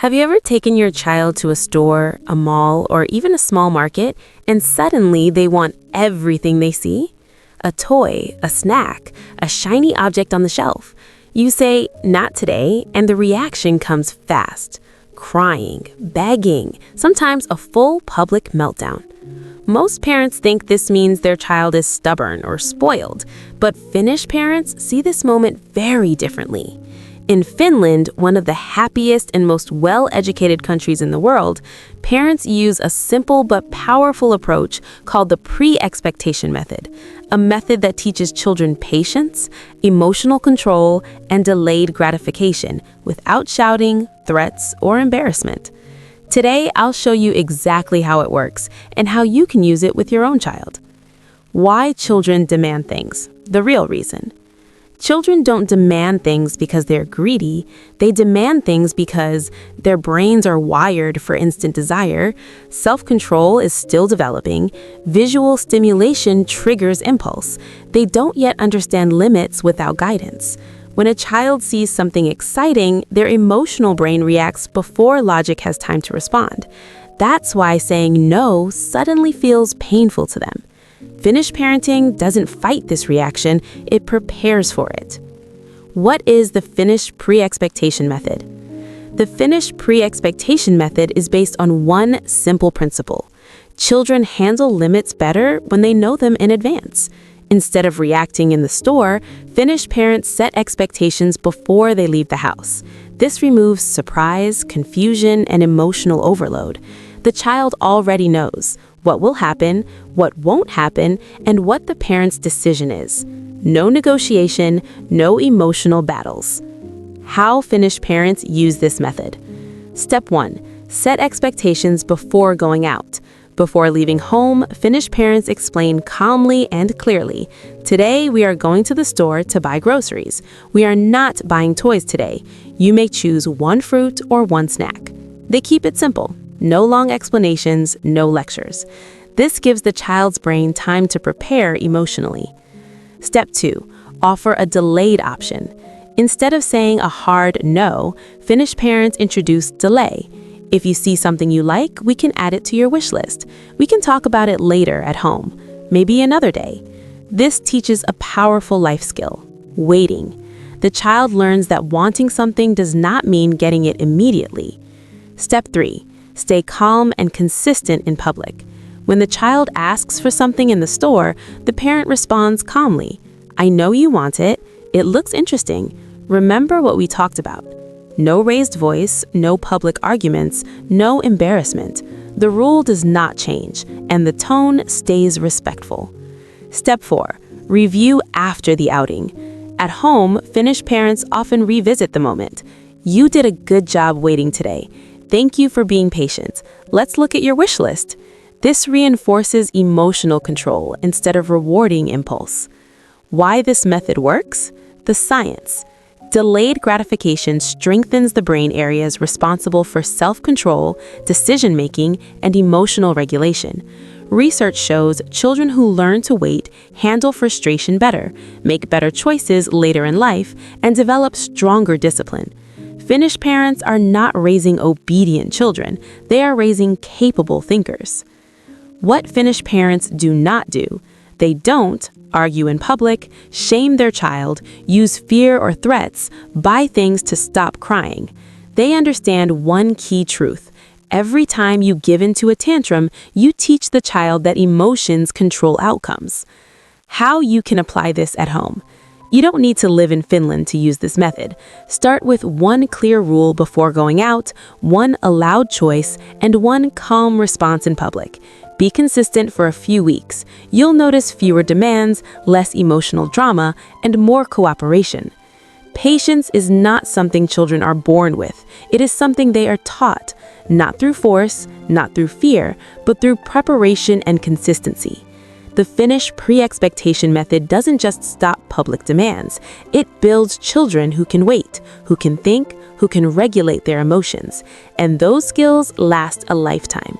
Have you ever taken your child to a store, a mall, or even a small market, and suddenly they want everything they see? A toy, a snack, a shiny object on the shelf. You say, "Not today," and the reaction comes fast. Crying, begging, sometimes a full public meltdown. Most parents think this means their child is stubborn or spoiled, but Finnish parents see this moment very differently. In Finland, one of the happiest and most well-educated countries in the world, parents use a simple but powerful approach called the pre-expectation method, a method that teaches children patience, emotional control, and delayed gratification without shouting, threats, or embarrassment. Today, I'll show you exactly how it works and how you can use it with your own child. Why children demand things, the real reason. Children don't demand things because they're greedy. They demand things because their brains are wired for instant desire, self-control is still developing, visual stimulation triggers impulse. They don't yet understand limits without guidance. When a child sees something exciting, their emotional brain reacts before logic has time to respond. That's why saying no suddenly feels painful to them. Finnish parenting doesn't fight this reaction, it prepares for it. What is the Finnish pre-expectation method? The Finnish pre-expectation method is based on one simple principle. Children handle limits better when they know them in advance. Instead of reacting in the store, Finnish parents set expectations before they leave the house. This removes surprise, confusion, and emotional overload. The child already knows what will happen, what won't happen, and what the parent's decision is. No negotiation, no emotional battles. How Finnish parents use this method. Step 1. Set expectations before going out. Before leaving home, Finnish parents explain calmly and clearly, "Today we are going to the store to buy groceries. We are not buying toys today. You may choose one fruit or one snack." They keep it simple. No long explanations, no lectures. This gives the child's brain time to prepare emotionally. Step 2. Offer a delayed option. Instead of saying a hard no, Finnish parents introduce delay. If you see something you like, we can add it to your wish list. We can talk about it later at home, maybe another day. This teaches a powerful life skill, waiting. The child learns that wanting something does not mean getting it immediately. Step 3. Stay calm and consistent in public. When the child asks for something in the store, the parent responds calmly. "I know you want it. It looks interesting. Remember what we talked about." No raised voice, no public arguments, no embarrassment. The rule does not change, and the tone stays respectful. Step 4. Review after the outing. At home, Finnish parents often revisit the moment. "You did a good job waiting today. Thank you for being patient. Let's look at your wish list." This reinforces emotional control instead of rewarding impulse. Why this method works? The science. Delayed gratification strengthens the brain areas responsible for self-control, decision-making, and emotional regulation. Research shows children who learn to wait handle frustration better, make better choices later in life, and develop stronger discipline. Finnish parents are not raising obedient children, they are raising capable thinkers. What Finnish parents do not do. They don't argue in public, shame their child, use fear or threats, buy things to stop crying. They understand one key truth. Every time you give in to a tantrum, you teach the child that emotions control outcomes. How you can apply this at home. You don't need to live in Finland to use this method. Start with one clear rule before going out, one allowed choice, and one calm response in public. Be consistent for a few weeks. You'll notice fewer demands, less emotional drama, and more cooperation. Patience is not something children are born with. It is something they are taught, not through force, not through fear, but through preparation and consistency. The Finnish pre-expectation method doesn't just stop public demands. It builds children who can wait, who can think, who can regulate their emotions. And those skills last a lifetime.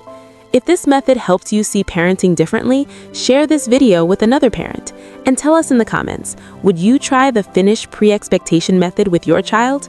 If this method helped you see parenting differently, share this video with another parent. And tell us in the comments, would you try the Finnish pre-expectation method with your child?